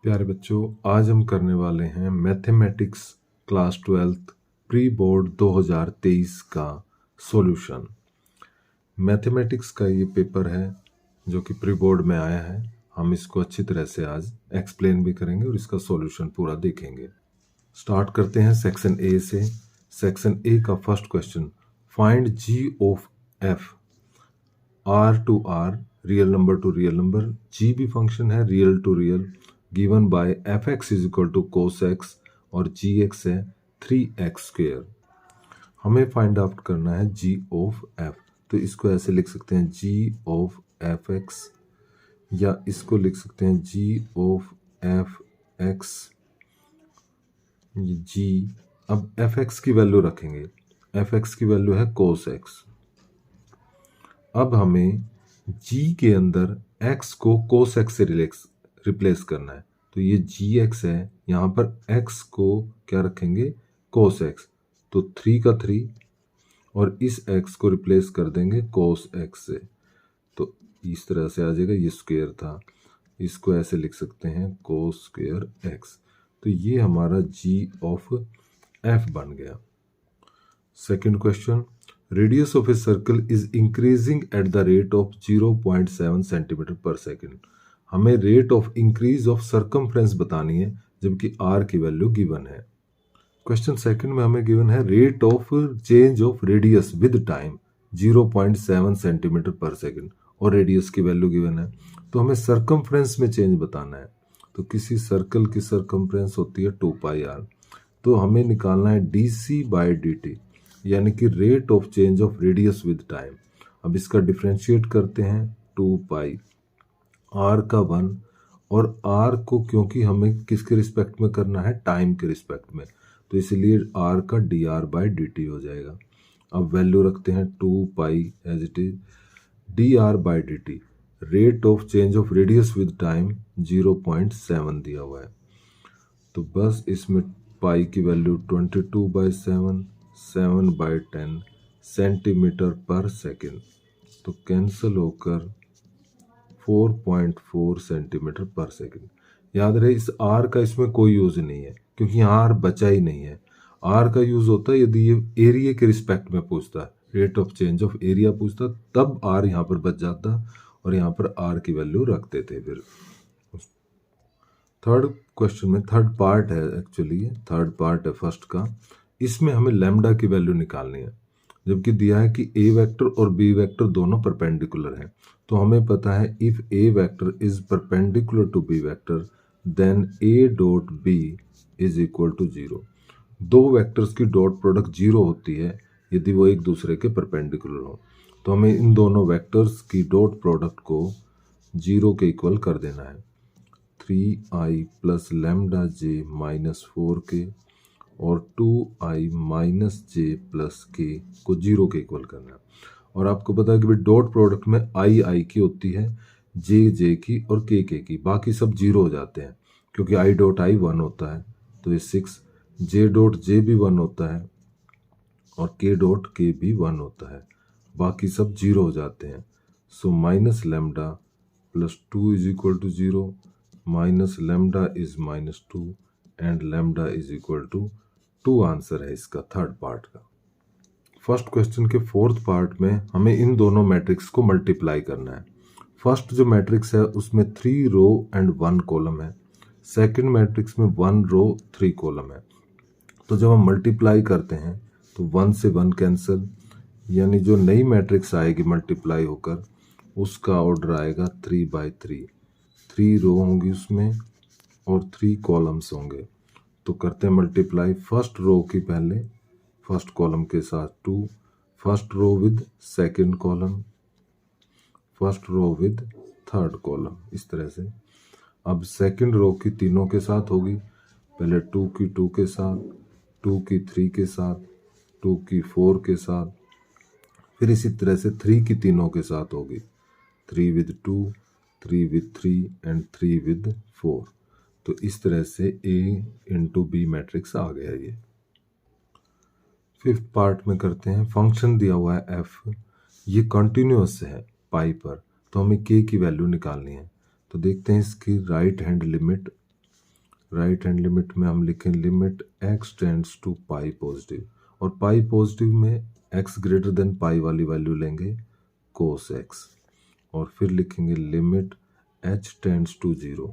प्यारे बच्चों, आज हम करने वाले हैं mathematics class 12th pre board 2023 का सॉल्यूशन। मैथमेटिक्स का ये पेपर है जो कि प्री बोर्ड में आया है। हम इसको अच्छी तरह से आज एक्सप्लेन भी करेंगे और इसका सॉल्यूशन पूरा देखेंगे। स्टार्ट करते हैं सेक्शन ए से। सेक्शन ए का first question, find G of F R to R, real number to real number. G भी फंक्शन है, real to real, given by F X is equal to cos X और G x है 3x square. हमें find out करना है जी of F. तो इसको ऐसे लिख सकते हैं जी ऑफ एफ एक्स, या इसको लिख सकते हैं जी ऑफ एफ एक्स जी। अब एफ एक्स की वैल्यू रखेंगे, एफ एक्स की वैल्यू है कोस एक्स। अब हमें g के अंदर x को cos x से रिप्लेस करना है। तो ये gx है, यहाँ पर x को क्या रखेंगे, cos x। तो 3 का 3 और इस x को रिप्लेस कर देंगे cos x से। तो इस तरह से आ जाएगा, ये स्क्वायर था, इसको ऐसे लिख सकते हैं cos स्क्वायर x। तो ये हमारा g ऑफ f बन गया। Second question, radius of a circle is increasing at the rate of 0.7 centimetre per second. हमें rate of increase of circumference बतानी है, जबकि r की वैल्यू गिवन है। क्वेश्चन सेकंड में हमें गिवन है rate of change of radius with time 0.7 centimetre per second और रेडियस की वैल्यू गिवन है। तो हमें सर्कमफ्रेंस में चेंज बताना है। तो किसी सर्कल की सर्कमफ्रेंस होती है 2πr। तो हमें निकालना है dc/dt, यानी कि rate of change of radius with time. अब इसका डिफरेंशिएट करते हैं, 2π r का 1 और r को क्योंकि हमें किसके रिस्पेक्ट में करना है, टाइम के रिस्पेक्ट में, तो इसलिए r का dr/dt हो जाएगा। अब वैल्यू रखते हैं 2π as it is, dr/dt rate of change of radius with time 0.7 दिया हुआ है। तो बस इसमें पाई की वैल्यू 22/7, 7/10 सेंटीमीटर पर सेकेंड, तो कैंसिल होकर 4.4 सेंटीमीटर पर सेकेंड। याद रहे, इस आर का इसमें कोई यूज नहीं है क्योंकि यहाँ आर बचा ही नहीं है। आर का यूज होता है यदि ये एरिया के रिस्पेक्ट में पूछता है, rate of change of area पूछता, तब आर यहाँ पर बच जाता और यहाँ पर आर की वैल्यू रखते थे। फिर थर्ड क्वेश्चन में थर्ड पार्ट है, एक्चुअली थर्ड पार्ट है फर्स्ट का। इसमें हमें लैम्डा की वैल्यू निकालनी है, जबकि दिया है कि ए वेक्टर और बी वेक्टर दोनों परपेंडिकुलर हैं। तो हमें पता है if A vector is perpendicular to B vector then A dot B is equal to 0। दो वेक्टर्स की डॉट प्रोडक्ट 0 होती है यदि वो एक दूसरे के परपेंडिकुलर हो। तो हमें इन दोनों वेक्टर्स की डॉट प्रोडक्ट को 0 के इक्वल कर देना है। 3i प्लस लैम्डा जे माइनस 4k और 2i माइनस जे प्लस के को 0 के इक्वल करना है। और आपको पता है कि डॉट प्रोडक्ट में i की होती है, जे की और के की, बाकी सब 0 हो जाते हैं क्योंकि i डॉट i 1 होता है। तो ये 6, जे डॉट जे भी 1 होता है और के डॉट के भी 1 होता है, बाकी सब 0 हो जाते हैं। So minus lambda plus 2 is equal to 0, minus lambda is minus 2 and lambda is equal to 2 answer है इसका थर्ड पार्ट का। फर्स्ट क्वेश्चन के फोर्थ पार्ट में हमें इन दोनों मैट्रिक्स को मल्टीप्लाई करना है। फर्स्ट जो मैट्रिक्स है उसमें 3 रो एंड 1 कॉलम है, सेकंड मैट्रिक्स में 1 रो 3 कॉलम है। तो जब हम मल्टीप्लाई करते हैं तो 1 से 1 कैंसिल, यानी जो नई मैट्रिक्स आएगी मल्टीप्लाई होकर उसका ऑर्डर आएगा 3/3। 3 रो होंगी उसमें और 3 कॉलम्स होंगे। तो करते हैं मल्टीप्लाई, फर्स्ट रो की पहले फर्स्ट कॉलम के साथ 2, first row with second column, first row with third column, इस तरह से। अब सेकंड रो की तीनों के साथ होगी, पहले 2 की 2 के साथ, 2 की 3 के साथ, 2 की 4 के साथ, फिर इसी तरह से 3 की तीनों के साथ होगी, 3 विद 2, 3 विद 3 एंड 3 विद 4। तो इस तरह से A इंटू बी मैट्रिक्स आ गया ये। फिफ्थ पार्ट में करते हैं, फंक्शन दिया हुआ है f, ये कंटिन्यूअस है पाई पर, तो हमें k की वैल्यू निकालनी है। तो देखते हैं इसकी right hand limit right hand limit में हम लिखें limit x tends to pi positive, और पाई पॉजिटिव में x ग्रेटर देन पाई वाली वैल्यू लेंगे कोस x, और फिर लिखेंगे लिमिट h टेंड्स टू 0,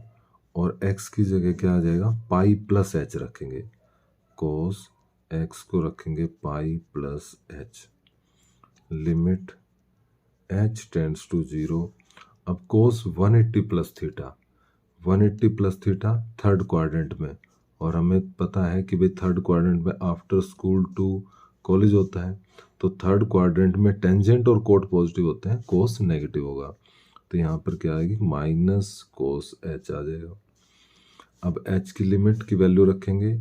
और x की जगह क्या आ जाएगा, पाई प्लस h रखेंगे, कोस x को रखेंगे pi plus h, limit h tends to 0। अब cos 180 plus theta, 180 plus theta third quadrant में, और हमें पता है कि भाई थर्ड क्वाड्रेंट में आफ्टर स्कूल टू कॉलेज होता है, तो थर्ड क्वाड्रेंट में टेंजेंट और कोट पॉजिटिव होते हैं, कोस नेगेटिव होगा, तो यहाँ पर क्या आएगी माइनस कोस h आ जाएगा। अब h की लिमिट की वैल्यू रखेंगे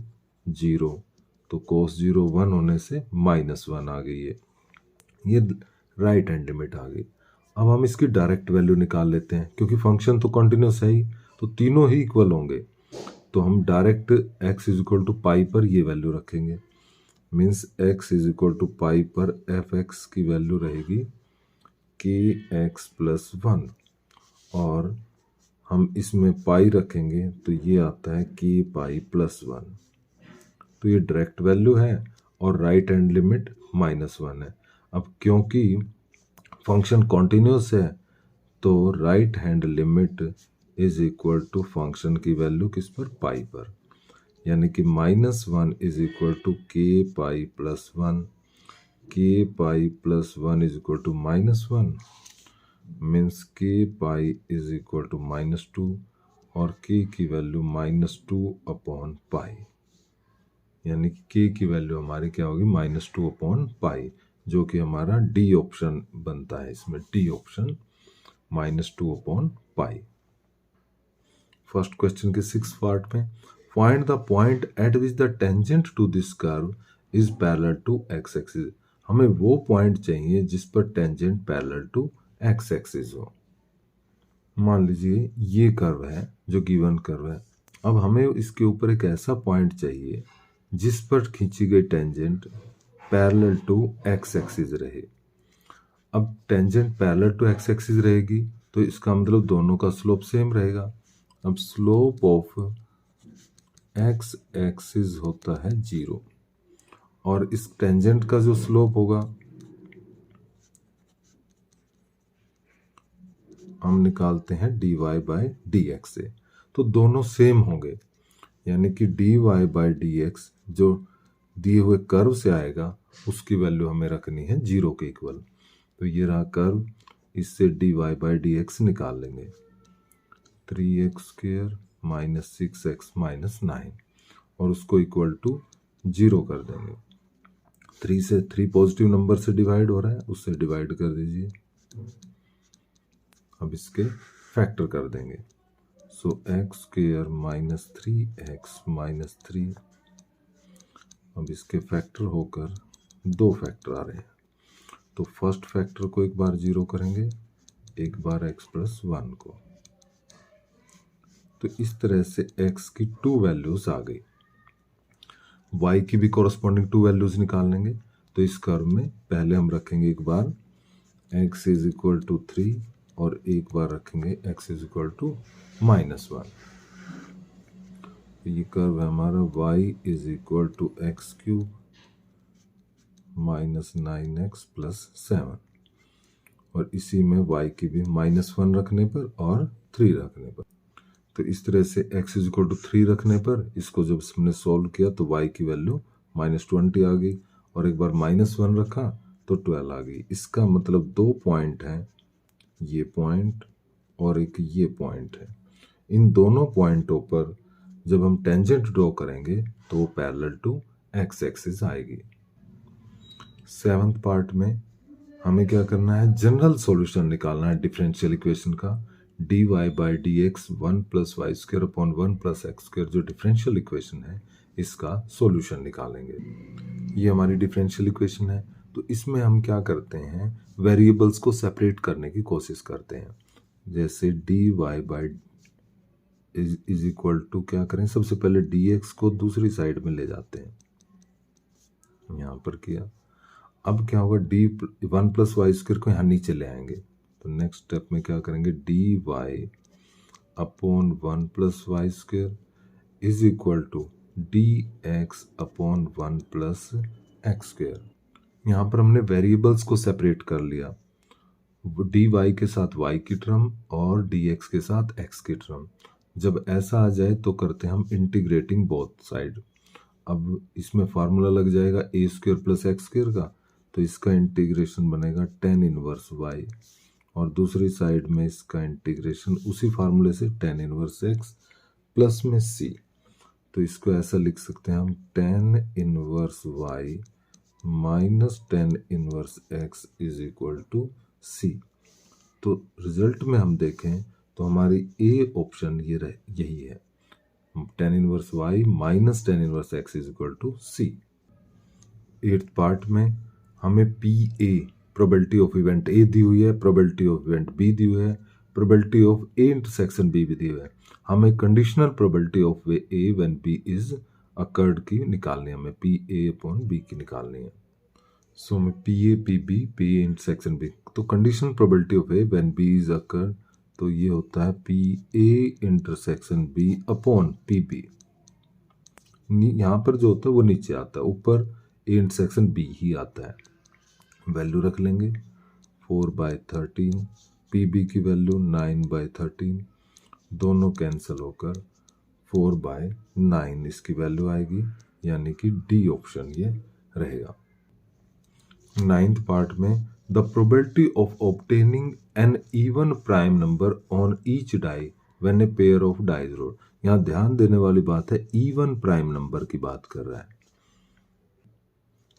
0, तो कोस 0 1 होने से -1 आ गई है, ये राइट हैंड लिमिट आ गई। अब हम इसकी डायरेक्ट वैल्यू निकाल लेते हैं, क्योंकि फंक्शन तो कंटिन्यूस है ही, तो तीनों ही इक्वल होंगे, तो हम direct x is equal to pi पर ये वैल्यू रखेंगे, means x is equal to pi पर f(x) की वैल्यू रहेगी kx प्लस 1, और हम इसमें पाई रखेंगे तो ये आता है k पाई प्लस 1, तो ये डायरेक्ट वैल्यू है और राइट हैंड लिमिट -1 है। अब क्योंकि फंक्शन कॉन्टिन्यूस है तो right hand limit is equal to function की वैल्यू किस पर, पाई पर, यानी कि -1 is equal to k pi plus 1, k pi plus 1 is equal to -1, means k pi is equal to -2, और k की वैल्यू -2 अपॉन पाई, यानी कि k की वैल्यू हमारी क्या होगी -2 अपॉन पाई, जो कि हमारा डी ऑप्शन बनता है, इसमें D option -2 upon pi. First question के 6th पार्ट में, find the point at which the tangent to this curve is parallel to x axis. हमें वो पॉइंट चाहिए जिस पर tangent parallel to x axis हो। मान लीजिए ये कर्व है जो गिवन कर्व है, अब हमें इसके ऊपर एक ऐसा पॉइंट चाहिए जिस पर खींची गई tangent parallel to x axis रहे। अब tangent parallel to x axis रहेगी तो इसका मतलब दोनों का स्लोप सेम रहेगा। अब स्लोप ऑफ x एक्सिस होता है 0, और इस टेंजेंट का जो स्लोप होगा हम निकालते हैं dy बाई dx से, तो दोनों सेम होंगे, यानी कि dy बाई dx जो दिए हुए कर्व से आएगा उसकी वैल्यू हमें रखनी है 0 के इक्वल, तो ये रहा कर्व, इससे dy बाई dx निकाल लेंगे, 3x² माइनस 6x माइनस 9, और उसको इक्वल टू 0 कर देंगे। 3 से 3 पॉजिटिव नंबर से डिवाइड हो रहा है, उससे डिवाइड कर दीजिए। अब इसके फैक्टर कर देंगे, सो x² माइनस 3x माइनस 3, अब इसके फैक्टर होकर 2 फैक्टर आ रहे हैं, तो फर्स्ट फैक्टर को एक बार 0 करेंगे, एक बार x प्लस 1 को, तो इस तरह से x की 2 वैल्यूज आ गई। y की भी कॉरस्पॉन्डिंग 2 वैल्यूज निकाल लेंगे, तो इस कर्व में पहले हम रखेंगे एक बार x इज इक्वल टू 3 और एक बार रखेंगे x इज इक्वल टू -1। ये कर्व है हमारा y is equal to x³ minus 9x plus 7, और इसी में y की भी -1 रखने पर और 3 रखने पर, तो इस तरह से x इज इक्वल टू 3 रखने पर इसको जब हमने सॉल्व किया तो y की वैल्यू -20 आ गई, और एक बार -1 रखा तो 12 आ गई। इसका मतलब 2 पॉइंट हैं, ये पॉइंट और एक ये पॉइंट है, इन दोनों पॉइंटों पर जब हम टेंजेंट ड्रॉ करेंगे तो वो पैरेलल टू x एक्सिस आएगी। 7th पार्ट में हमें क्या करना है, जनरल सॉल्यूशन निकालना है डिफरेंशियल इक्वेशन का, dy by dx 1 plus y square upon 1 plus x square जो डिफरेंशियल इक्वेशन है इसका सॉल्यूशन निकालेंगे। ये हमारी डिफरेंशियल इक्वेशन है, तो इसमें हम क्या करते हैं, वेरिएबल्स को सेपरेट करने की कोशिश करते हैं। जैसे dy by is equal to क्या करें, सबसे पहले dx को दूसरी साइड में ले जाते हैं, यहाँ पर किया। अब क्या होगा, d 1 प्लस वाई स्क्वायर को यहाँ नीचे ले आएंगे, तो नेक्स्ट स्टेप में क्या करेंगे, dy upon 1 plus y square is equal to dx upon 1 plus x square. यहाँ पर हमने वेरिएबल्स को सेपरेट कर लिया, dy के साथ y की टर्म और dx के साथ x की टर्म। जब ऐसा आ जाए तो करते हैं हम इंटीग्रेटिंग बोथ साइड। अब इसमें फार्मूला लग जाएगा ए स्क्वेयर प्लस एक्स स्क्वेयर का, तो इसका इंटीग्रेशन बनेगा tan इनवर्स y, और दूसरी साइड में इसका इंटीग्रेशन उसी फार्मूले से tan इनवर्स x प्लस में c। तो इसको ऐसा लिख सकते हैं हम tan inverse y minus tan inverse x is equal to c। तो रिजल्ट में हम देखें तो हमारी ए ऑप्शन यही है, tan inverse y minus tan inverse x is equal to c। 8th part में हमें PA probability of event A दी हुई है, प्रोबेबिलिटी ऑफ इवेंट B दी हुई है, probability of A intersection B भी दी हुई है। हमें conditional probability of A when B is occurred की निकालनी है, हमें PA अपॉन B की निकालनी है। सो हमें PA PB PA intersection B, तो conditional probability of A when B is occurred, तो ये होता है PA intersection B upon PB। यहाँ पर जो होता है वो नीचे आता है, ऊपर A इंटरसेक्शन B ही आता है। वैल्यू रख लेंगे 4/13, PB की वैल्यू 9/13, दोनों कैंसिल होकर 4/9 इसकी वैल्यू आएगी, यानी कि डी ऑप्शन ये रहेगा। 9th पार्ट में the probability of obtaining an even prime number on each die when a pair of dice roll. यहाँ ध्यान देने वाली बात है, इवन प्राइम नंबर की बात कर रहा है।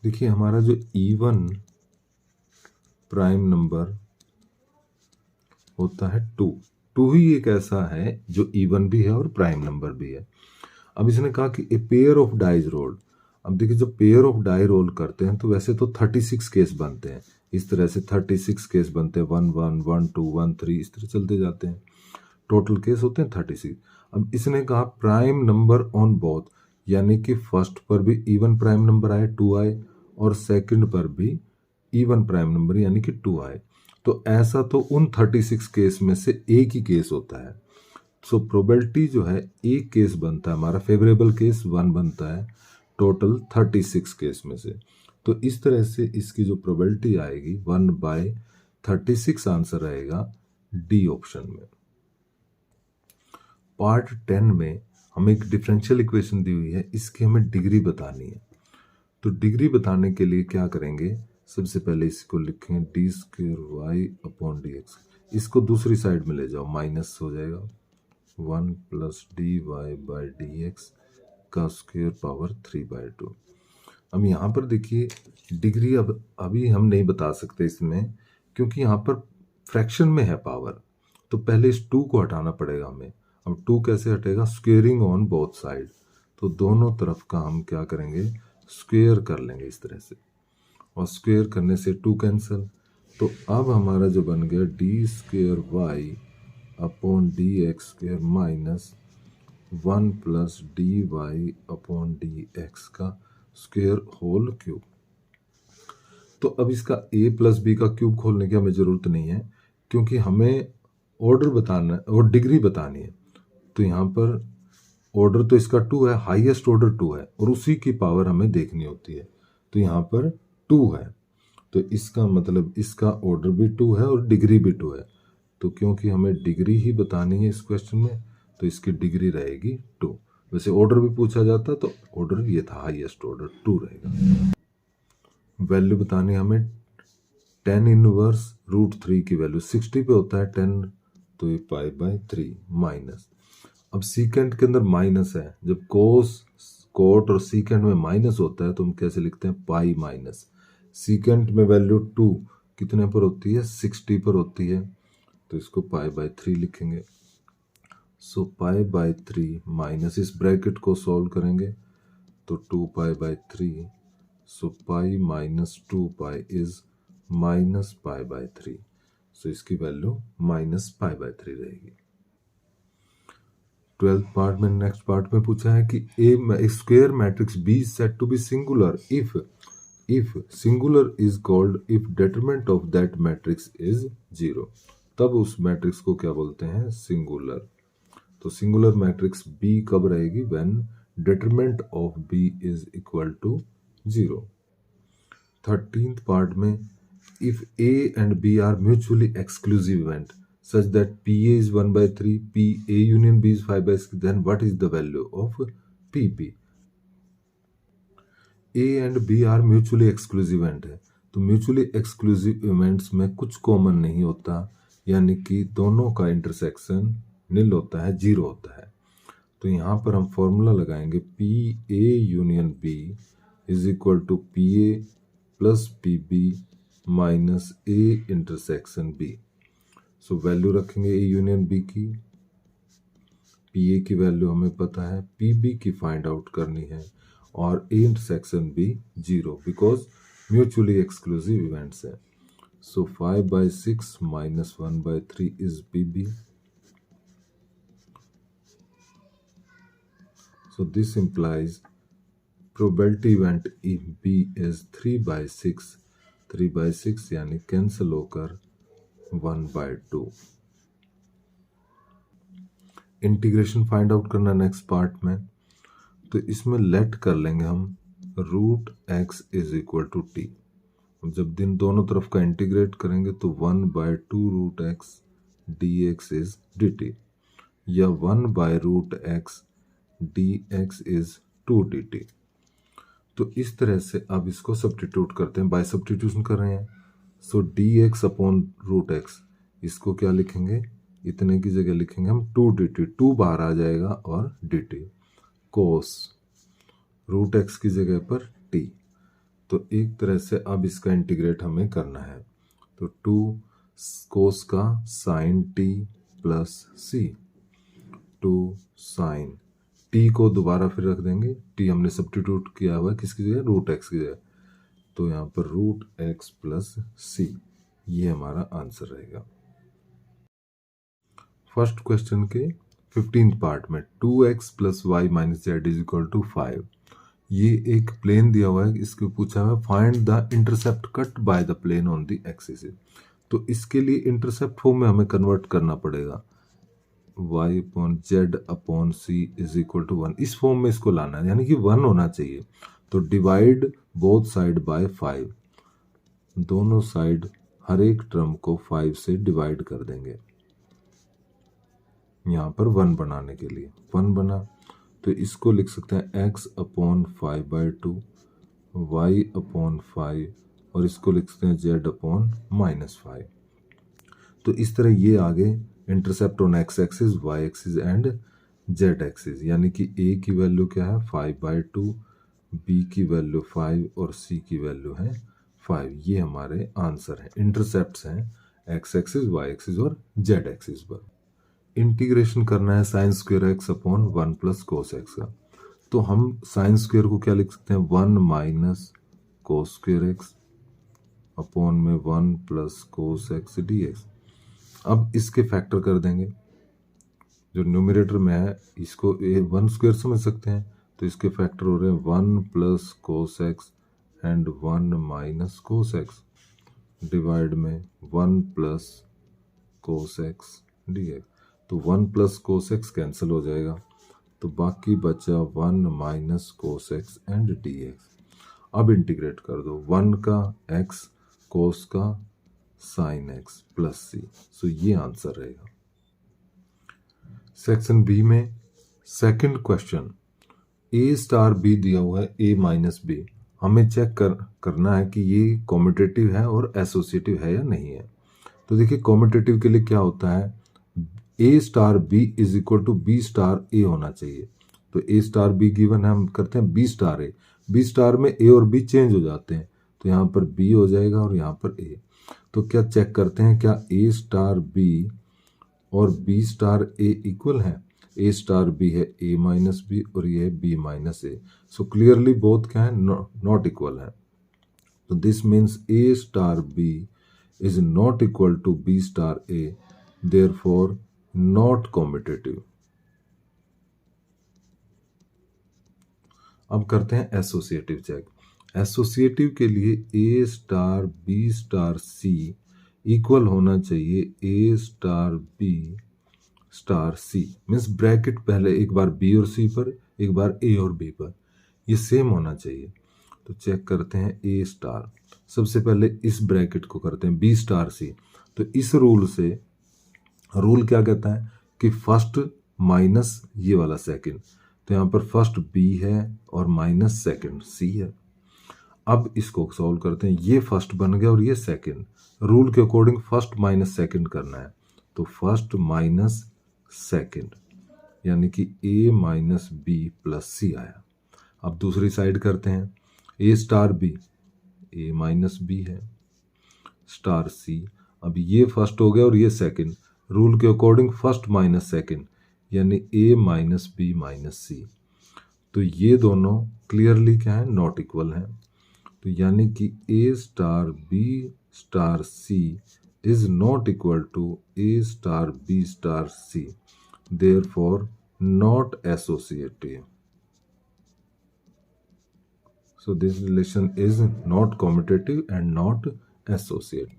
देखिए हमारा जो इवन प्राइम नंबर होता है 2 ही एक ऐसा है जो इवन भी है और प्राइम नंबर भी है। अब इसने कहा कि a pair of dice roll. अब देखिए जब पेयर ऑफ डाई रोल करते हैं तो वैसे तो 36 केस बनते हैं, इस तरह से 36 केस बनते हैं, 1 1 1 2 1 3 इस तरह चलते जाते हैं, टोटल केस होते हैं 36। अब इसने कहा प्राइम नंबर ऑन बोथ, यानी कि फर्स्ट पर भी इवन प्राइम नंबर आए 2 आए, और सेकंड पर भी इवन प्राइम नंबर यानी कि 2 आए। तो ऐसा तो उन 36 केस में से एक ही केस होता है। सो प्रोबेबिलिटी जो है एक केस बनता है, हमारा फेवरेबल केस 1 बनता है टोटल 36 केस में से। तो इस तरह से इसकी जो प्रोबेबिलिटी आएगी 1/36 आंसर रहेगा डी ऑप्शन में। पार्ट 10 में हमें एक डिफरेंशियल इक्वेशन दी हुई है, इसकी हमें डिग्री बतानी है। तो डिग्री बताने के लिए क्या करेंगे, सबसे पहले इसको लिखेंगे d² y/dx, इसको दूसरी साइड में ले जाओ, माइनस हो जाएगा 1 + dy/dx का स्क्वायर पावर 3/2। अब यहाँ पर देखिए डिग्री अब अभी हम नहीं बता सकते इसमें, क्योंकि यहाँ पर फ्रैक्शन में है पावर, तो पहले इस 2 को हटाना पड़ेगा हमें। अब 2 कैसे हटेगा, स्क्वेयरिंग ऑन बोथ साइड, तो दोनों तरफ का हम क्या करेंगे, स्क्वेयर कर लेंगे इस तरह से, और स्क्वेयर करने से 2 कैंसिल। तो अब हमारा जो बन गया d²y/dx² माइनस 1 + dy/dx का स्क्वेयर होल क्यूब। तो अब इसका a + b का क्यूब खोलने की हमें ज़रूरत नहीं है, क्योंकि हमें ऑर्डर बताना है और डिग्री बतानी है। तो यहाँ पर ऑर्डर तो इसका 2 है, हाईएस्ट ऑर्डर 2 है, और उसी की पावर हमें देखनी होती है। तो यहाँ पर 2 है, तो इसका मतलब इसका ऑर्डर भी 2 है और डिग्री भी 2 है। तो क्योंकि हमें डिग्री ही बतानी है इस क्वेश्चन में, तो इसकी डिग्री रहेगी 2। वैसे ऑर्डर भी पूछा जाता तो ऑर्डर ये था, हाईएस्ट ऑर्डर 2 रहेगा। वैल्यू बतानी हमें tan इनवर्स √3 की वैल्यू 60 पे होता है 10, तो ये π/3 माइनस। अब सीकेंट के अंदर माइनस है, जब कोट और सीकेंट में माइनस होता है तो हम कैसे लिखते हैं, पाई माइनस। सीकेंट में वैल्यू 2 कितने पर होती है, 60 पर होती है, तो इसको π/3 लिखेंगे। सो π/3 माइनस, इस ब्रैकेट को सॉल्व करेंगे तो 2π/3, सो पाई माइनस 2π इज -π/3, सो इसकी वैल्यू -π/3 रहेगी। 12th पार्ट में, नेक्स्ट पार्ट में पूछा है कि A square matrix B is said to be singular if singular is called if determinant of that matrix is 0। तब उस मैट्रिक्स को क्या बोलते हैं, सिंगुलर। तो सिंगुलर मैट्रिक्स बी कब रहेगी? When determinant of B is equal to 0। 13th part में if A and B are mutually exclusive event such that PA is 1/3, PA union B is 5/6, then what is the value of PP? A and B are mutually exclusive event है, तो mutually exclusive events में कुछ common नहीं होता, यानी कि दोनों का इंटरसेक्शन निल होता है, 0 होता है। तो यहाँ पर हम फॉर्मूला लगाएंगे PA union B is equal to PA plus PB minus A intersection B। So value रखेंगे A यूनियन B की, PA की वैल्यू हमें पता है, PB की फाइंड आउट करनी है, और A intersection B 0 because mutually exclusive events है। सो 5/6 minus 1/3 is PB। So this implies probability event if B is 3/6, 3/6 यानी कैंसिल होकर 1/2। इंटीग्रेशन फाइंड आउट करना नेक्स्ट पार्ट में, तो इसमें लेट कर लेंगे हम root x is equal to t. जब दिन दोनों तरफ का इंटीग्रेट करेंगे तो 1/2 root x d x is d t, या 1/रूट एक्स dx is 2dt। तो इस तरह से अब इसको सब्स्टिट्यूट करते हैं, बाय सब्स्टिट्यूशन कर रहे हैं। सो dx अपॉन रूट एक्स, इसको क्या लिखेंगे? इतने की जगह लिखेंगे हम 2dt, 2 बाहर आ जाएगा और dt कोस रूट एक्स की जगह पर t। तो एक तरह से अब इसका इंटीग्रेट हमें करना है, तो 2 कोस का sine t plus c, 2 sine t को दोबारा फिर रख देंगे, टी हमने सब्स्टिट्यूट किया हुआ है किसकी जगह? रूट एक्स की जगह, तो यहाँ पर रूट एक्स प्लस सी, ये हमारा आंसर रहेगा। फर्स्ट क्वेश्चन के 15th पार्ट में 2x plus y minus z is equal to 5, ये एक प्लेन दिया हुआ है, इसको पूछा हुआ है find the intercept cut by the plane on the axis. तो इसके लिए इंटरसेप्ट फॉर्म में हमें कन्वर्ट करना पड़ेगा, y upon z upon c is equal to 1, इस फॉर्म में इसको लाना है, यानी कि 1 होना चाहिए। तो डिवाइड बोथ साइड बाय 5, दोनों साइड हर एक टर्म को 5 से डिवाइड कर देंगे, यहाँ पर 1 बनाने के लिए 1 बना, तो इसको लिख सकते हैं x अपॉन 5/2, y अपॉन 5, और इसको लिख सकते हैं z अपॉन -5। तो इस तरह ये आगे intercept on x axis, y axis and z axis, यानी कि a की वैल्यू क्या है? 5/2, b की वैल्यू 5 और c की वैल्यू है 5। ये हमारे आंसर हैं, इंटरसेप्ट्स हैं एक्स एक्सिस, वाई एक्सिस और जेड एक्सिस पर। इंटीग्रेशन करना है sine square x upon 1 plus cos x का, तो हम साइन स्क्वायर को क्या लिख सकते हैं? 1 minus cos square x upon में 1 plus cos x d x. अब इसके फैक्टर कर देंगे, जो न्यूमरेटर में है इसको 1 स्क्वायर समझ सकते हैं, तो इसके फैक्टर हो रहे हैं 1 plus cos x and 1 minus cos x divide में 1 plus cos x d x. तो 1 प्लस कोस एक्स कैंसिल हो जाएगा, तो बाकी बचा 1 minus cos x and D x. अब इंटीग्रेट कर दो, 1 का x, कोस का साइन एक्स प्लस सी, सो ये आंसर रहेगा। सेक्शन बी में सेकंड क्वेश्चन, ए स्टार बी दिया हुआ है a माइनस बी, हमें चेक करना है कि ये कॉम्यूटेटिव है और एसोसिएटिव है या नहीं है। तो देखिए कॉम्यूटेटिव के लिए क्या होता है, a star B is equal to B star A होना चाहिए। तो a स्टार बी गिवन है, हम करते हैं b स्टार ए, b स्टार में a और b चेंज हो जाते हैं, तो यहाँ पर b हो जाएगा और यहाँ पर a। तो क्या चेक करते हैं, क्या a स्टार b और b स्टार a इक्वल है? a स्टार b है a माइनस बी और ये है b minus a, so clearly both क्या है? नॉट इक्वल है। तो this means a star b is not equal to b star a, therefore not commutative. अब करते हैं एसोसिएटिव चेक। एसोसिएटिव के लिए a star b star c equal होना चाहिए a star b star C, means bracket पहले एक बार B और सी पर, एक बार ए और बी पर, ये सेम होना चाहिए। तो चेक करते हैं ए स्टार, सबसे पहले इस ब्रैकेट को करते हैं बी स्टार सी। तो इस रूल से, रूल क्या कहता है कि फर्स्ट माइनस ये वाला सेकंड, तो यहाँ पर फर्स्ट बी है और माइनस सेकंड सी है। अब इसको सॉल्व करते हैं, ये फर्स्ट बन गया और ये सेकंड, रूल के अकॉर्डिंग फर्स्ट माइनस सेकंड करना है, तो फर्स्ट माइनस सेकंड यानी कि ए माइनस बी प्लस सी आया। अब दूसरी साइड करते हैं, ए स्टार बी, ए माइनस बी है, स्टार सी, अब ये फर्स्ट हो गया और ये सेकंड, रूल के अकॉर्डिंग फर्स्ट माइनस सेकंड यानी ए माइनस बी माइनस सी। तो ये दोनों क्लियरली क्या है, नॉट इक्वल हैं। तो यानी कि A star B star C is not equal to A star B star C, therefore not associative. So this relation is not commutative and not associative.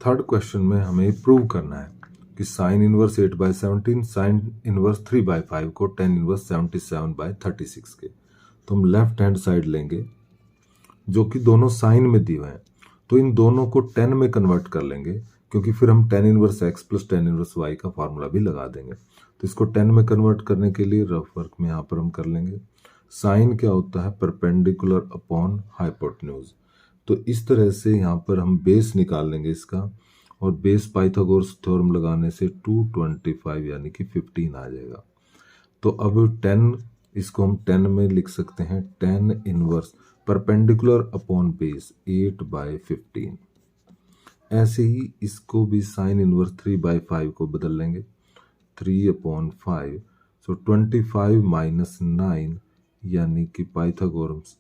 Third question में हमें prove करना है कि sine inverse 8/17 sine inverse 3/5 को tan inverse 77/36 के। तो हम left hand side लेंगे जो कि दोनों साइन में दिए हुए हैं, तो इन दोनों को 10 में कन्वर्ट कर लेंगे, क्योंकि फिर हम tan inverse x plus tan inverse y का फार्मूला भी लगा देंगे। तो इसको 10 में कन्वर्ट करने के लिए रफ वर्क में यहाँ पर हम कर लेंगे। साइन क्या होता है, परपेंडिकुलर अपॉन हाइपोटेन्यूज। तो इस तरह से यहाँ पर हम बेस निकाल लेंगे इसका, और बेस पाइथागोरस थ्योरम लगाने से 225 यानी कि 15 आ जाएगा। तो अब 10, इसको हम 10 में लिख सकते हैं, 10 इनवर्स परपेंडिकुलर अपॉन बेस 8/15। ऐसे ही इसको भी साइन इनवर्स 3/5 को बदल लेंगे, 3/5, सो 25 माइनस 9 यानी कि पाइथागोरस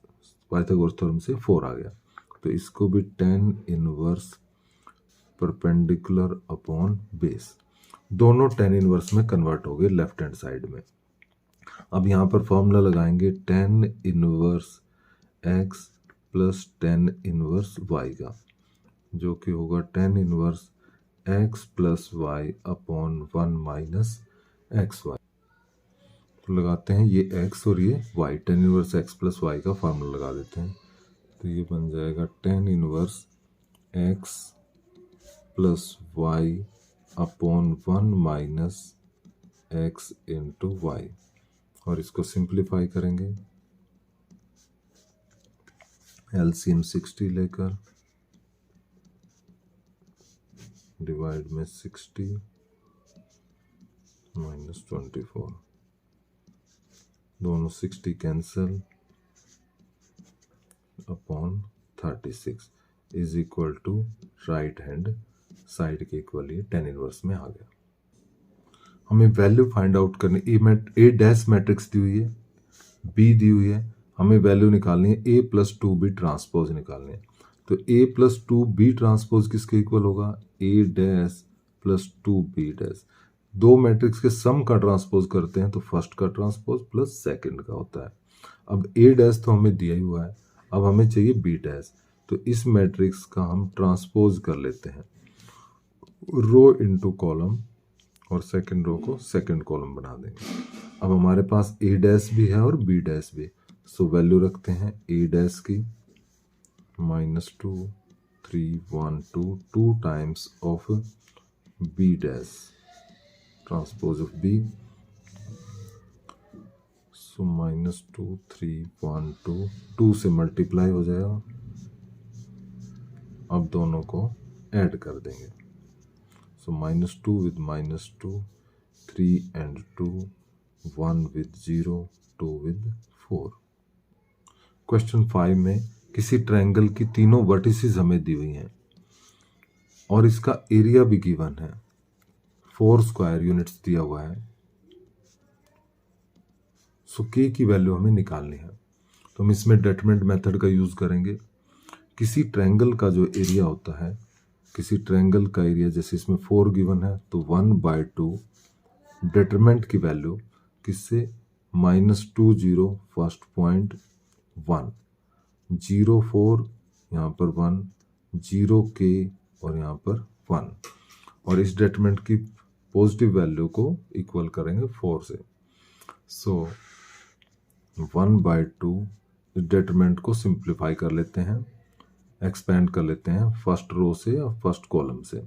थ्योरम से 4 आ गया। तो इसको भी 10 इनवर्स परपेंडिकुलर अपॉन बेस, दोनों 10 इनवर्स में कन्वर्ट हो गए लेफ्ट हैंड साइड में। अब यहाँ पर फॉर्मूला लगाएंगे 10 inverse x plus 10 inverse y का, जो कि होगा 10 inverse x plus y upon 1 minus x y. तो लगाते हैं ये x और ये y, 10 inverse x plus y का फार्मूला लगा देते हैं। तो ये बन जाएगा 10 inverse x plus y upon 1 minus x into y, और इसको सिंप्लीफाई करेंगे, एलसीएम 60 लेकर डिवाइड में 60 माइनस 24, दोनों 60 cancel, upon 36 is equal to right hand side के इक्वल ये 10 इनवर्स में आ गया। हमें वैल्यू फाइंड आउट करनी, ए डैश मैट्रिक्स दी हुई है, बी दी हुई है, हमें वैल्यू निकालनी है ए प्लस 2 बी ट्रांसपोज निकालनी है। तो ए प्लस 2 बी ट्रांसपोज किसके इक्वल होगा, ए डैश प्लस 2 बी डैश। दो मैट्रिक्स के सम का ट्रांसपोज करते हैं तो फर्स्ट का ट्रांसपोज प्लस सेकंड का होता है। अब ए डैश तो हमें दिया ही हुआ है, अब हमें चाहिए बी डैश, तो इस मैट्रिक्स का हम ट्रांसपोज कर लेते हैं, रो इनटू कॉलम, और सेकंड रो को सेकंड कॉलम बना देंगे। अब हमारे पास ए डैश भी है और बी डैश भी, सो वैल्यू रखते हैं ए डैश की -2 3 1 2 2 times of B dash transpose of B, so -2 3 1 2 2 से मल्टीप्लाई हो जाएगा। अब दोनों को ऐड कर देंगे, सो -2 with -2, 3 and 2, 1 with 0, 2 with 4। Question 5 में किसी ट्रायंगल की तीनों वर्टिसेस हमें दी हुई हैं और इसका एरिया भी गिवन है, 4 स्क्वायर यूनिट्स दिया हुआ है। सो के की वैल्यू हमें निकालनी है, तो हम इसमें डिटरमिनेंट मेथड का यूज करेंगे। किसी ट्रायंगल का जो एरिया होता है, किसी ट्रायंगल का एरिया, जैसे इसमें 4 गिवन है तो 1/2 डिटरमिनेंट की वैल्यू किससे, -20 फर्स्ट पॉइंट 1, 0 4 यहाँ पर 1, 0 k और यहाँ पर 1, और इस डिटरमिनेंट की पॉजिटिव वैल्यू को इक्वल करेंगे 4 से। सो 1/2 डिटरमिनेंट को सिंप्लीफाई कर लेते हैं, एक्सपेंड कर लेते हैं फर्स्ट रो से और फर्स्ट कॉलम से।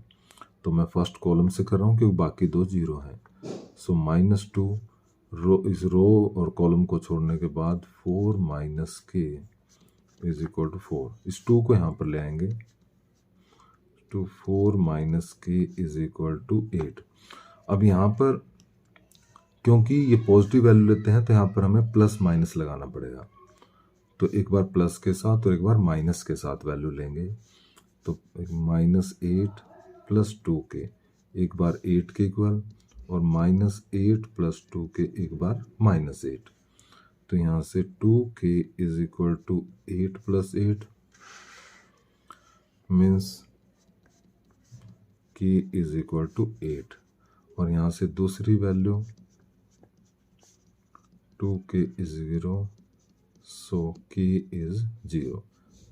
तो मैं फर्स्ट कॉलम से कर रहा हूँ क्योंकि बाकी दो जीरो हैं। सो -2 रो, इस रो और कॉलम को छोड़ने के बाद 4 - k इज इक्वल टू 4। इस 2 को यहाँ पर ले आएंगे तो 4 - k इज इक्वल टू 8। अब यहाँ पर क्योंकि ये पॉजिटिव वैल्यू लेते हैं तो यहाँ पर हमें प्लस माइनस लगाना पड़ेगा। तो एक बार प्लस के साथ और एक बार माइनस के साथ वैल्यू लेंगे। तो -8 + 2k एक बार 8 के इक्वल और -8 + 2k एक बार -8। तो यहाँ से 2k is equal to 8 + 8 means k is equal to 8। और यहाँ से दूसरी value 2k is 0, so k is 0।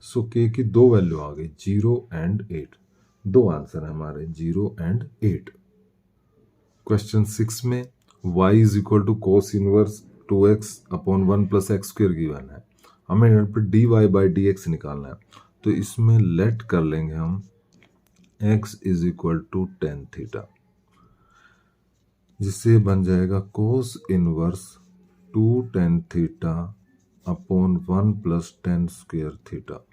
So k की दो वैल्यू आ गई, 0 एंड 8। दो आंसर है हमारे, 0 एंड 8। क्वेश्चन 6 में y is equal to cos inverse 2x upon 1 + x² given है। हमें यहाँ पर dy/dx निकालना है। तो इसमें लेट कर लेंगे हम x is equal to tan theta, जिससे बन जाएगा cos inverse 2 tan theta upon 1 + tan² theta.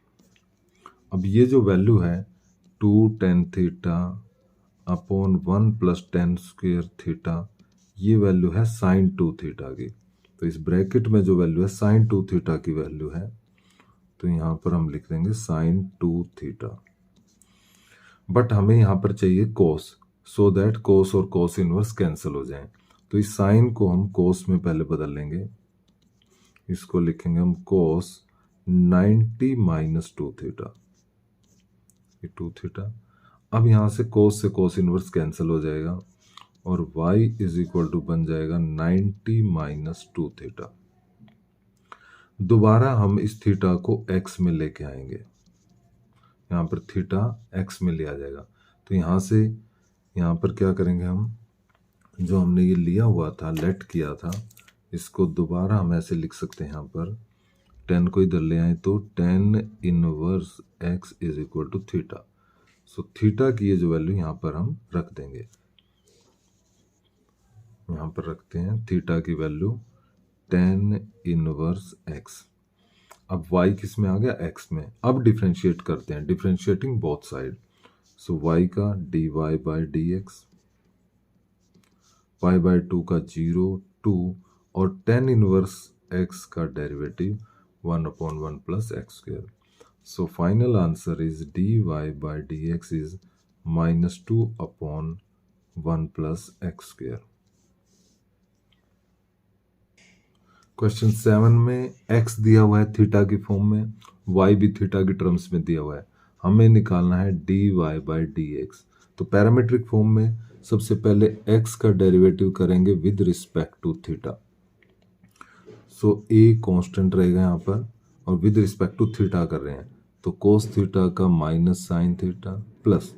अब ये जो वैल्यू है 2 tan theta upon 1 + tan² theta, ये वैल्यू है sin 2 थीटा की। तो इस ब्रैकेट में जो वैल्यू है sin 2 थीटा की वैल्यू है, तो यहाँ पर हम लिख देंगे sin 2 थीटा। बट हमें यहाँ पर चाहिए cos, सो दैट cos और cos इनवर्स कैंसिल हो जाएं। तो इस साइन को हम cos में पहले बदल लेंगे। इसको लिखेंगे हम cos 90 - 2 थीटा, ये 2 थीटा। अब यहाँ से cos इनवर्स कैंसिल हो जाएगा और y इज इक्वल टू बन जाएगा 90 - 2 थीटा। दोबारा हम इस थीटा को x में लेके आएंगे, यहाँ पर थीटा x में लिया जाएगा। तो यहाँ से यहाँ पर क्या करेंगे हम, जो हमने ये लिया हुआ था, लेट किया था, इसको दोबारा हम ऐसे लिख सकते हैं। यहाँ पर 10 को इधर ले आए तो tan inverse x is equal to theta. So theta की ये जो वैल्यू यहाँ पर हम रख देंगे, यहाँ पर रखते हैं थीटा की वैल्यू tan इनवर्स x। अब y किस में आ गया, x में। अब डिफ्रेंशिएट करते हैं, डिफ्रेंशिएटिंग बोथ साइड। सो y का dy/dx, y/2 का 0 2 और tan इनवर्स x का derivative 1/1 + x²। So final answer is dy/dx is -2/1 + x²। Question 7 में x दिया हुआ है थीटा की फॉर्म में, y भी थीटा की टर्म्स में दिया हुआ है। हमें निकालना है dy/dx। तो पैरामीट्रिक फॉर्म में सबसे पहले x का डेरिवेटिव करेंगे with respect to theta. So a constant रहेगा यहाँ पर और विद रिस्पेक्ट टू थीटा कर रहे हैं, तो cos थीटा का minus sin theta plus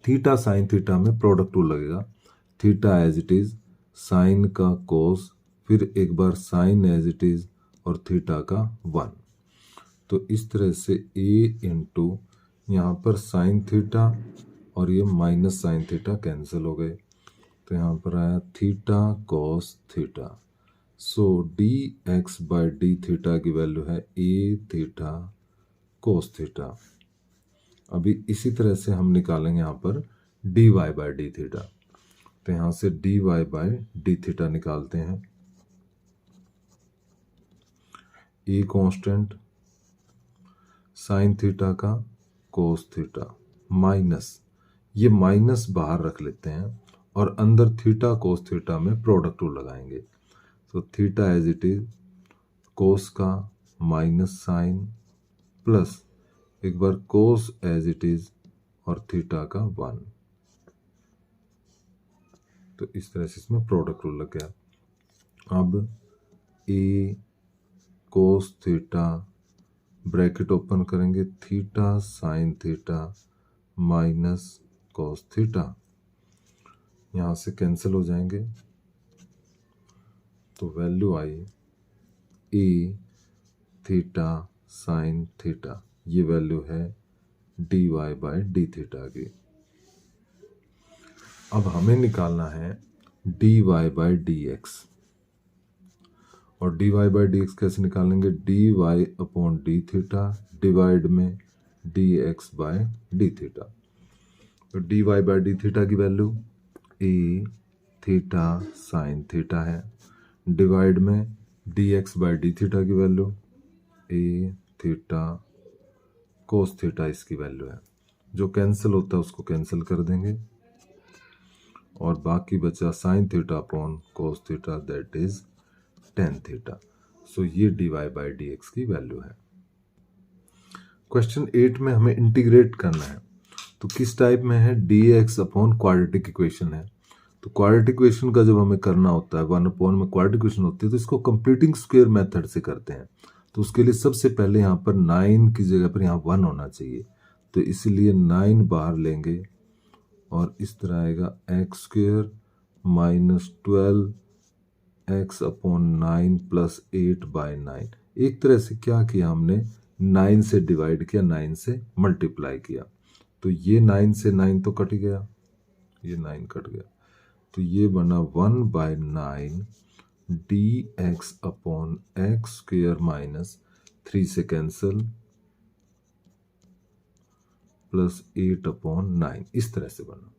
theta sin theta में प्रोडक्ट रूल लगेगा। Theta as it is, sine का cos, फिर एक बार साइन एज इट इज और थीटा का 1। तो इस तरह से a इंटू यहाँ पर साइन थीटा और ये माइनस साइन थीटा कैंसिल हो गए, तो यहाँ पर आया थीटा cos थीटा। सो dx/d थीटा की वैल्यू है a थीटा cos थीटा। अभी इसी तरह से हम निकालेंगे यहाँ पर dy/d थीटा। तो यहाँ से dy/d थीटा निकालते हैं। ए कांस्टेंट, साइन थीटा का cos थीटा माइनस, ये माइनस बाहर रख लेते हैं और अंदर थीटा cos थीटा में प्रोडक्ट रूल लगाएंगे। तो theta as it is, cos का माइनस साइन प्लस एक बार cos एज इट इज और थीटा का 1। तो इस तरह से इसमें प्रोडक्ट रूल लग गया। अब a cos theta bracket open करेंगे, theta sine theta minus cos theta यहाँ से कैंसिल हो जाएंगे, तो वैल्यू आई ए थीटा साइन थीटा, ये वैल्यू है dy बाय डी थीटा की। अब हमें निकालना है dy बाय डी एक्स, और dy बाय डी एक्स कैसे निकालेंगे, dy upon D theta divide में dx बाय डी थीटा। तो dy बाय डी थीटा की value A theta sine theta है, डिवाइड में dx बाय डी थीटा की value A theta cos theta इसकी value है। जो कैंसिल होता है उसको कैंसिल कर देंगे, और बाकी बचा sine theta upon cos theta, that is tan theta. So ये dy बाय डी एक्स की वैल्यू है। क्वेश्चन 8 में हमें इंटीग्रेट करना है, तो किस टाइप में है, dx अपॉन क्वाड्रेटिक इक्वेशन है। तो क्वाड्रेटिक इक्वेशन का जब हमें करना होता है, 1 अपॉन में क्वाड्रेटिक इक्वेशन होती है, तो इसको कंप्लीटिंग स्क्वायर मेथड से करते हैं। तो उसके लिए सबसे पहले यहाँ पर 9 की जगह पर यहाँ 1 होना चाहिए, तो इसलिए 9 बाहर लेंगे और इस तरह आएगा x square minus 12 x upon 9 plus 8 by 9। एक तरह से क्या किया हमने, 9 से डिवाइड किया, 9 से मल्टीप्लाई किया, तो ये 9 से 9 तो कट गया, ये 9 कट गया, तो ये बना 1 by 9 d x upon x square minus 3 से कैंसिल प्लस 8 अपॉन 9, इस तरह से बना।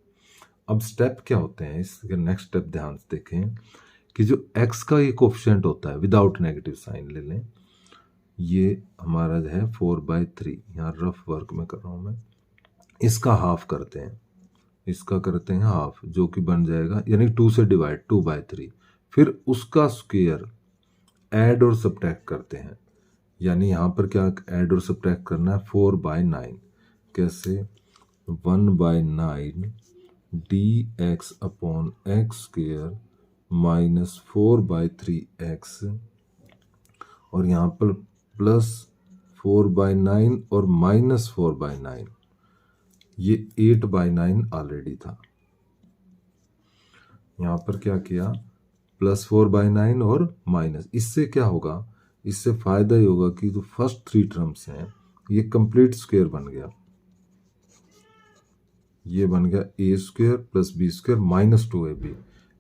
अब स्टेप क्या होते हैं, इसके नेक्स्ट स्टेप ध्यान से देखें कि जो x का ये कोफिशिएंट होता है विदाउट नेगेटिव साइन ले लें, ये हमारा जो है 4/3, यहाँ रफ वर्क में कर रहा हूँ मैं, इसका हाफ करते हैं, इसका करते हैं हाफ, जो कि बन जाएगा यानी 2 से डिवाइड 2/3, फिर उसका स्क्वायर ऐड और सब्ट्रैक्ट करते हैं, यानी यहाँ पर क्या ऐड और सब्ट्रैक्ट करना है, 4/9, कैसे 1/9 D x upon x square minus 4/3x, और यहाँ पर प्लस 4/9 और माइनस 4/9, ये 8/9 ऑलरेडी था। यहाँ पर क्या किया, प्लस 4/9 और माइनस, इससे क्या होगा, इससे फायदा ही होगा कि जो फर्स्ट 3 टर्म्स हैं ये कंप्लीट स्क्वायर बन गया, ये बन गया A square plus B square minus 2ab,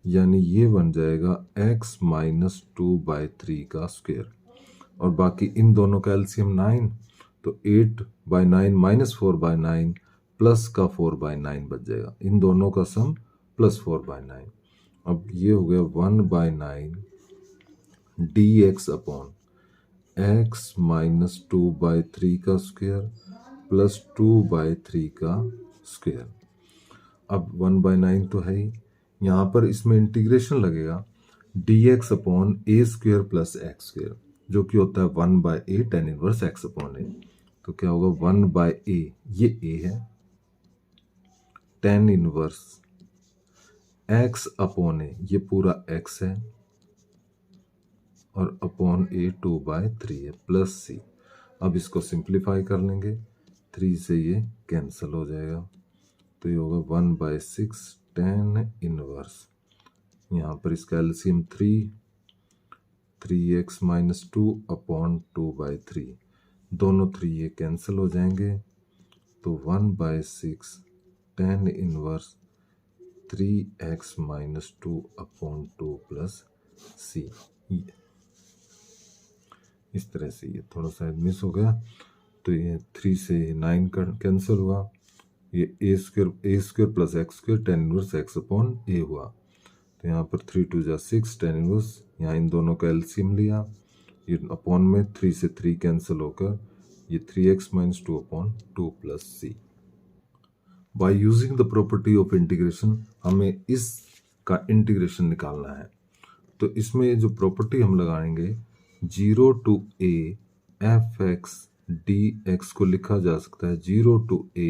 यानी ये बन जाएगा x माइनस 2/3 का स्क्वायर, और बाकी इन दोनों का एलसीएम 9, तो 8/9 माइनस 4/9 प्लस का 4/9 बच जाएगा, इन दोनों का सम प्लस 4/9। अब ये हो गया 1/9 D x upon x minus 2/3 का स्क्वायर प्लस 2/3 का स्क्वायर। अब 1/9 तो है ही, यहाँ पर इसमें इंटीग्रेशन लगेगा dx अपॉन ए स्क्वायर प्लस एक्स स्क्वायर, जो कि होता है 1/a tan inverse x upon a। तो क्या होगा 1/a, ये a है, tan inverse x upon a, ये पूरा x है, और अपॉन a 2/3 है, प्लस c। अब इसको सिंप्लीफाई कर लेंगे, 3 से ये कैंसिल हो जाएगा, तो ये होगा 1/6 tan इनवर्स, यहाँ पर इसका एलसीएम 3x माइनस 2 अपॉन 2/3, दोनों 3 ये कैंसिल हो जाएंगे, तो 1/6 tan inverse 3x minus 2 upon 2 plus c। इस तरह से ये थोड़ा सा मिस हो गया, तो ये 3 से 9 का कैंसिल हुआ, ये A square plus x square tan inverse x upon a हुआ, तो यहाँ पर 3 2 जा 6 tan इनवर्स, यहाँ इन दोनों का एलसीएम लिया, ये अपॉन में 3 से 3 कैंसिल होकर ये 3x minus 2 upon 2 plus c। By using the property of integration हमें इसका इंटीग्रेशन निकालना है, तो इसमें जो प्रॉपर्टी हम लगाएंगे 0 to a fx dx को लिखा जा सकता है 0 to a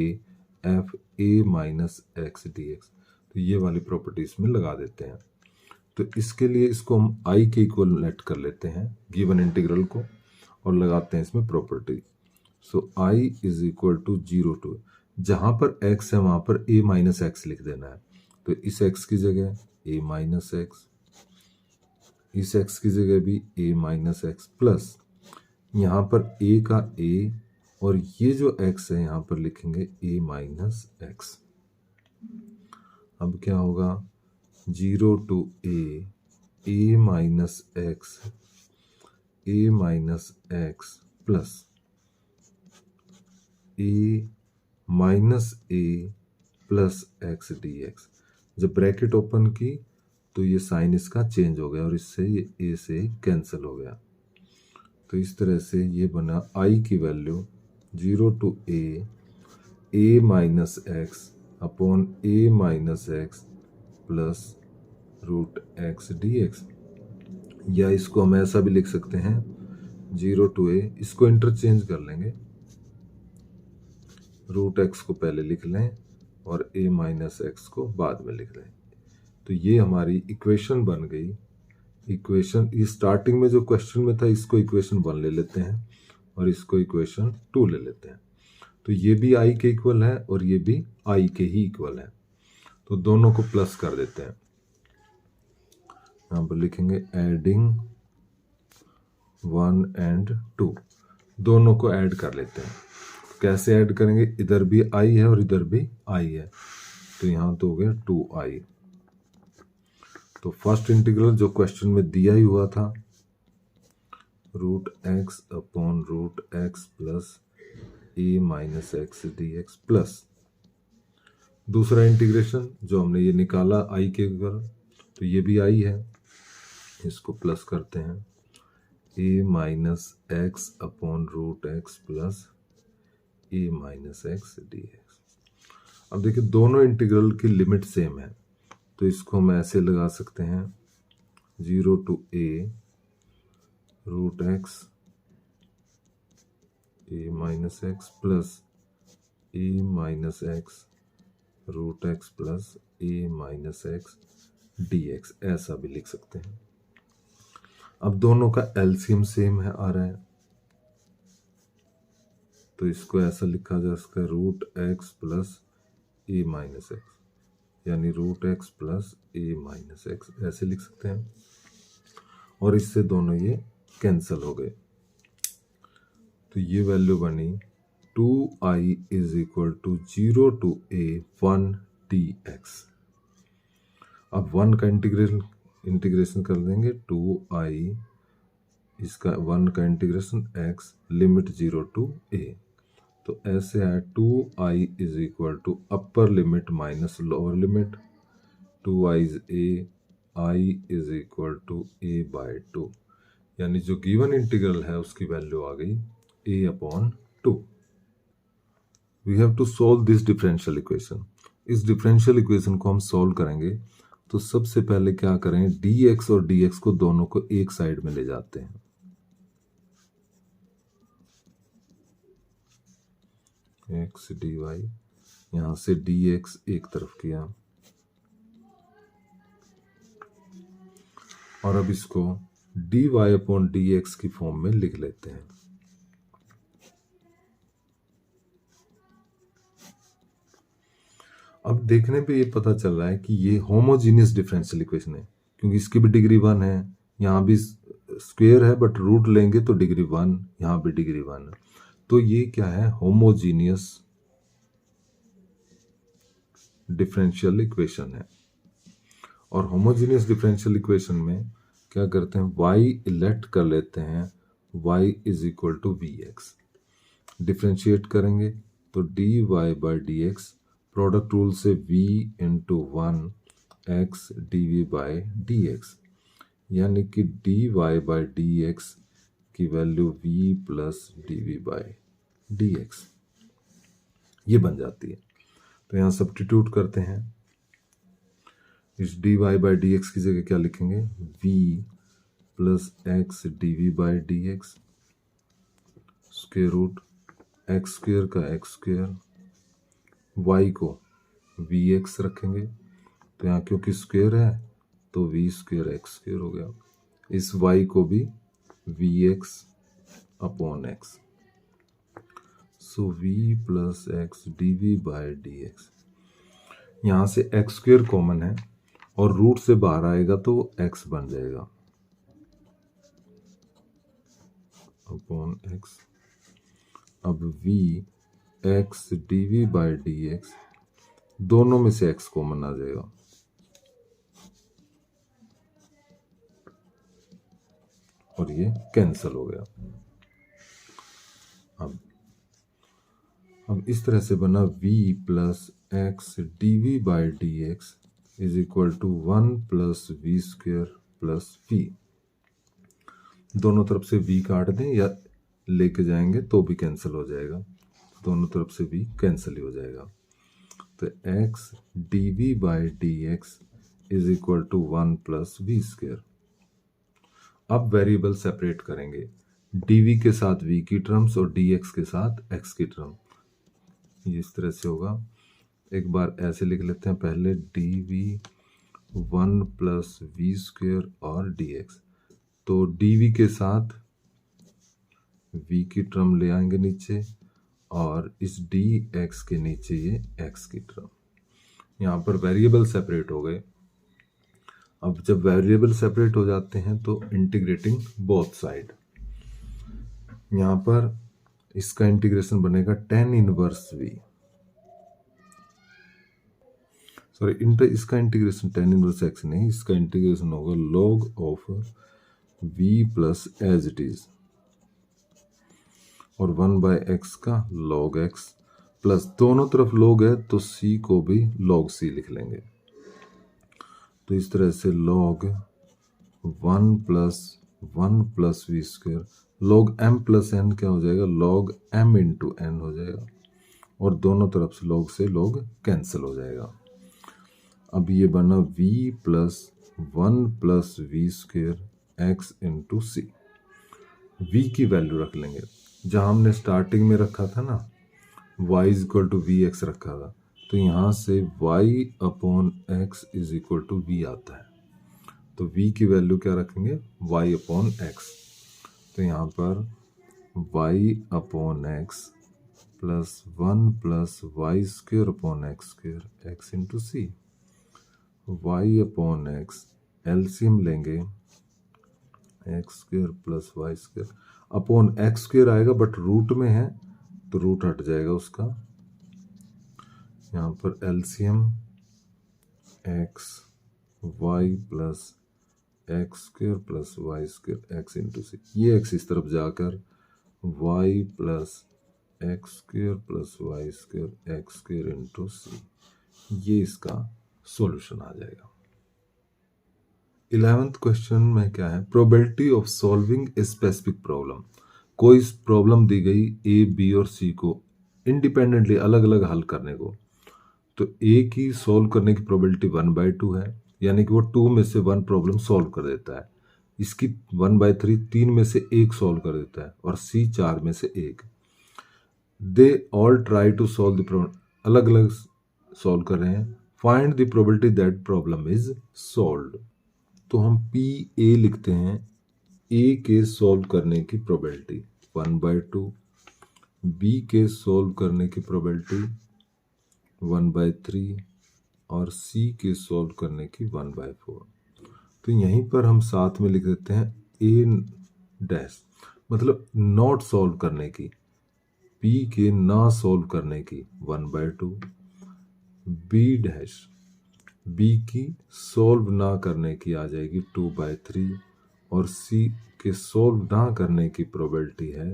f a minus x dx, तो ये वाली प्रॉपर्टी इसमें लगा देते हैं। तो इसके लिए इसको हम i के इक्वल लेट कर लेते हैं गिवन इंटीग्रल को, और लगाते हैं इसमें property. So i is equal to 0 to, जहाँ पर x है वहाँ पर a माइनस एक्स लिख देना है, तो इस x की जगह a माइनस एक्स, इस x की जगह भी a माइनस एक्स प्लस यहाँ पर a का a और ये जो x है यहाँ पर लिखेंगे a माइनस एक्स। अब क्या होगा 0 to a minus x, a minus x plus a minus a plus x d x. जब ब्रैकेट ओपन की तो ये साइन इसका चेंज हो गया और इससे ये a से कैंसिल हो गया। तो इस तरह से ये बना i की value 0 to a minus x upon a minus x plus root x d x. या इसको हम ऐसा भी लिख सकते हैं 0 to a, इसको इंटरचेंज कर लेंगे, रूट एक्स को पहले लिख लें और a माइनस एक्स को बाद में लिख लें। तो ये हमारी इक्वेशन बन गई। इक्वेशन ये स्टार्टिंग में जो क्वेश्चन में था इसको इक्वेशन 1 ले लेते हैं और इसको इक्वेशन 2 ले लेते हैं। तो ये भी i के इक्वल है और ये भी i के ही इक्वल है, तो दोनों को प्लस कर देते हैं। यहाँ पर लिखेंगे एडिंग 1 and 2, दोनों को ऐड कर लेते हैं। कैसे ऐड करेंगे, इधर भी i है और इधर भी i है, तो यहाँ तो हो गया 2i। तो फर्स्ट इंटीग्रल जो क्वेश्चन में दिया ही हुआ था root x upon root x plus a minus x d x plus दूसरा इंटीग्रेशन जो हमने ये निकाला i के इक्वल, तो ये भी i है, इसको प्लस करते हैं a minus x upon root x plus a minus x d x. अब देखिए दोनों इंटीग्रल की लिमिट सेम है, तो इसको हम ऐसे लगा सकते हैं 0 to a root x a minus x plus a minus x root x plus a minus x d x, ऐसा भी लिख सकते हैं। अब दोनों का एलसीएम सेम है आ रहा है, तो इसको ऐसा लिखा जा सकता है root x plus a minus X, यानी root x plus a minus X, ऐसे लिख सकते हैं। और इससे दोनों ये कैंसिल हो गए, तो ये वैल्यू बनी 2i is equal to 0 to a 1 dx। अब 1 का इंटीग्रेशन कर देंगे 2i, इसका 1 का integration x limit 0 to a, तो ऐसे है 2i is equal to upper limit minus lower limit 2i is a, i is equal to a by 2, यानी जो गिवन इंटीग्रल है उसकी वैल्यू आ गई a upon 2। We have to solve this differential equation. इस डिफरेंशियल इक्वेशन को हम solve करेंगे तो सबसे पहले क्या करें, dx और dx को दोनों को एक साइड में ले जाते हैं। x dy, यहां से dx एक तरफ किया और अब इसको dy अपॉन dx की फॉर्म में लिख लेते हैं। अब देखने पे ये पता चल रहा है कि ये होमोजीनियस डिफरेंशियल इक्वेशन है, क्योंकि इसकी भी डिग्री 1 है, यहाँ भी स्क्वायर है बट रूट लेंगे तो डिग्री 1, यहाँ भी डिग्री 1 है, तो ये क्या है, होमोजीनियस डिफरेंशियल इक्वेशन है। और होमोजीनियस डिफरेंशियल इक्वेशन में क्या करते हैं, y इलेक्ट कर लेते हैं, y is equal to v x, differentiate करेंगे तो dy by d x, product rule से v into 1 x d v by d x, यानी कि dy बाई डी एक्स की value v plus d v by d x ये बन जाती है। तो यहाँ सब्स्टिट्यूट करते हैं, इस dy बाई डी एक्स की जगह क्या लिखेंगे, v plus x d v by d x square root x square का एक्स स्क्वेयर, y को वी एक्स रखेंगे, तो यहाँ क्योंकि स्क्वेयर है तो वी स्क्वेयर एक्स स्क्वेयर हो गया, इस y को भी v x upon x, so v plus x d v by d x. यहाँ से एक्स स्क्वेयर कॉमन है और रूट से बाहर आएगा तो एक्स बन जाएगा अपॉन एक्स। अब v x d v by d x, दोनों में से एक्स कॉमन आ जाएगा, और ये कैंसिल हो गया। अब इस तरह से बना v plus x d v by d x is equal to 1 plus v square plus v. दोनों तरफ से v काट दें या लेके जाएंगे तो भी कैंसिल हो जाएगा, दोनों तरफ से v कैंसिल ही हो जाएगा। तो x d v by d x is equal to 1 plus v square. अब वेरिएबल सेपरेट करेंगे, dv के साथ v की टर्म्स और dx के साथ x की टर्म। ये इस तरह से होगा, एक बार ऐसे लिख लेते हैं पहले, dv 1 प्लस वी स्क्वेयर और dx। तो dv के साथ v की टर्म ले आएंगे नीचे और इस dx के नीचे ये x की टर्म। यहाँ पर वेरिएबल सेपरेट हो गए। अब जब वेरिएबल सेपरेट हो जाते हैं तो इंटीग्रेटिंग बोथ साइड, यहाँ पर इसका इंटीग्रेशन बनेगा tan इनवर्स v, सॉरी इसका इंटीग्रेशन tan इनवर्स x नहीं, इसका इंटीग्रेशन होगा log of v plus as it is, और 1 बाय एक्स का log x प्लस दोनों तरफ log है तो c को भी log c लिख लेंगे। तो इस तरह से log 1 plus v square, log m plus n क्या हो जाएगा, log m इंटू n हो जाएगा, और दोनों तरफ से log से log कैंसिल हो जाएगा। अब ये बना v plus 1 plus v square x into c. v की वैल्यू रख लेंगे, जहाँ हमने स्टार्टिंग में रखा था ना y is equal to v x रखा था, तो यहाँ से y upon x is equal to v आता है। तो v की वैल्यू क्या रखेंगे, y अपॉन एक्स। तो यहाँ पर y upon X plus 1 plus Y square upon X square x into C. y upon X LCM लेंगे, X square plus Y square upon X square आएगा, बट रूट में है तो रूट हट जाएगा उसका। यहाँ पर LCM X Y plus x square plus Y square x into C. ये एक्स इस तरफ जाकर Y plus x square plus Y square X square into C, ये इसका सॉल्यूशन आ जाएगा। 11th क्वेश्चन में क्या है, probability of solving a specific problem. कोई प्रॉब्लम दी गई ए बी और सी को इंडिपेंडेंटली अलग अलग हल करने को, तो ए की सॉल्व करने की प्रोबेबिलिटी 1/2 है, यानी कि वो 2 में से 1 प्रॉब्लम सॉल्व कर देता है। इसकी 1/3 3 में से 1 सॉल्व कर देता है, और सी 4 में से 1। They all try to solve the problem, अलग अलग सॉल्व कर रहे हैं। Find the probability that problem is solved. तो हम पी ए लिखते हैं, ए के सॉल्व करने की प्रोबेबिलिटी 1/2, बी के सॉल्व करने की प्रोबेबिलिटी 1/3, और सी के सॉल्व करने की 1/4। तो यहीं पर हम साथ में लिख देते हैं ए डैश, मतलब नॉट सॉल्व करने की, पी के ना सॉल्व करने की 1/2, बी डैश बी की सॉल्व ना करने की आ जाएगी 2/3, और सी के सॉल्व ना करने की प्रोबेबिलिटी है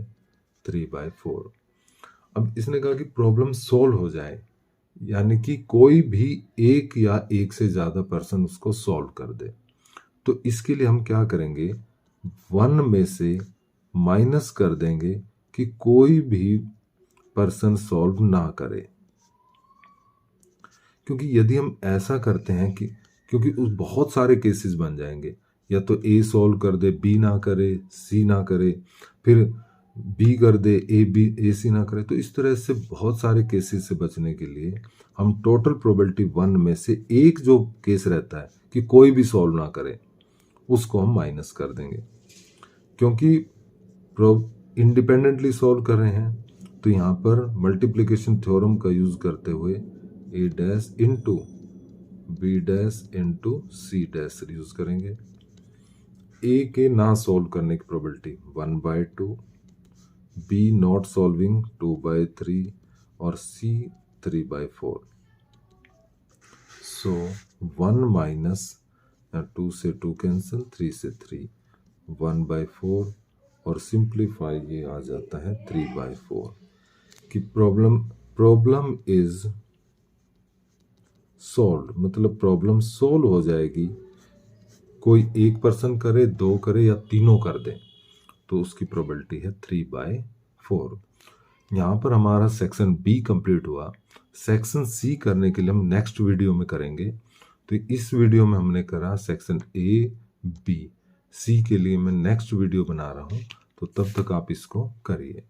3/4। अब इसने कहा कि प्रॉब्लम सॉल्व हो जाए, यानी कि कोई भी एक या एक से ज़्यादा पर्सन उसको सॉल्व कर दे। तो इसके लिए हम क्या करेंगे, 1 में से माइनस कर देंगे कि कोई भी पर्सन सॉल्व ना करे। क्योंकि यदि हम ऐसा करते हैं कि, क्योंकि उस बहुत सारे केसेस बन जाएंगे, या तो ए सॉल्व कर दे बी ना करे, सी ना करे, फिर बी कर दे ए सी ना करे, तो इस तरह से बहुत सारे केसेस से बचने के लिए हम टोटल प्रोबेबिलिटी 1 में से एक जो केस रहता है कि कोई भी सॉल्व ना करे, उसको हम माइनस कर देंगे। क्योंकि इंडिपेंडेंटली सॉल्व कर रहे हैं तो यहाँ पर मल्टीप्लिकेशन थ्योरम का यूज करते हुए A dash into B dash into C dash use करेंगे। ए के ना सॉल्व करने की प्रोबेबिलिटी 1/2, बी नॉट सॉल्विंग 2/3 और सी 3/4। सो 1 माइनस 2 से 2 कैंसिल, 3 से 3, 1/4 और सिंप्लीफाई ये आ जाता है 3/4 कि प्रॉब्लम इज सॉल्व, मतलब प्रॉब्लम सोल्व हो जाएगी। कोई एक पर्सन करे, दो करे या तीनों कर दे तो उसकी प्रोबेबिलिटी है 3/4। यहाँ पर हमारा सेक्शन बी कंप्लीट हुआ। सेक्शन सी करने के लिए हम नेक्स्ट वीडियो में करेंगे। तो इस वीडियो में हमने करा सेक्शन ए बी, सी के लिए मैं नेक्स्ट वीडियो बना रहा हूँ, तो तब तक आप इसको करिए।